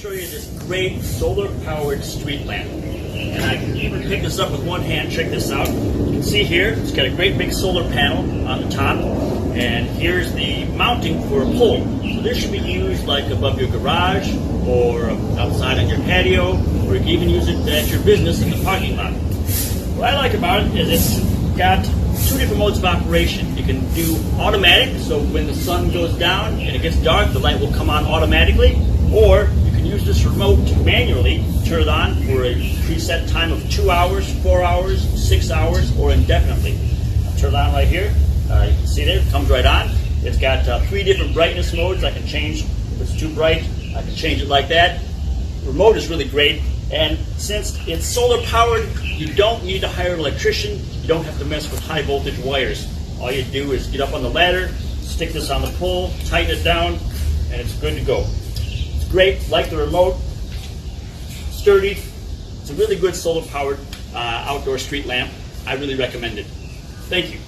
show you this great solar-powered street lamp. And I can even pick this up with one hand. Check this out. You can see here, it's got a great big solar panel on the top. And here's the mounting for a pole. So this should be used like above your garage or outside on your patio, or you can even use it at your business in the parking lot. What I like about it is it's got two different modes of operation. You can do automatic, so when the sun goes down and it gets dark, the light will come on automatically, or you can use this remote to manually turn it on for a preset time of 2 hours, 4 hours, 6 hours, or indefinitely. I'll turn it on right here. You can see there, it comes right on. It's got 3 different brightness modes. I can change if it's too bright. I can change it like that. The remote is really great, and since it's solar powered, you don't need to hire an electrician. You don't have to mess with high voltage wires. All you do is get up on the ladder, stick this on the pole, tighten it down, and it's good to go. It's great, like the remote, sturdy. It's a really good solar powered outdoor street lamp. I really recommend it. Thank you.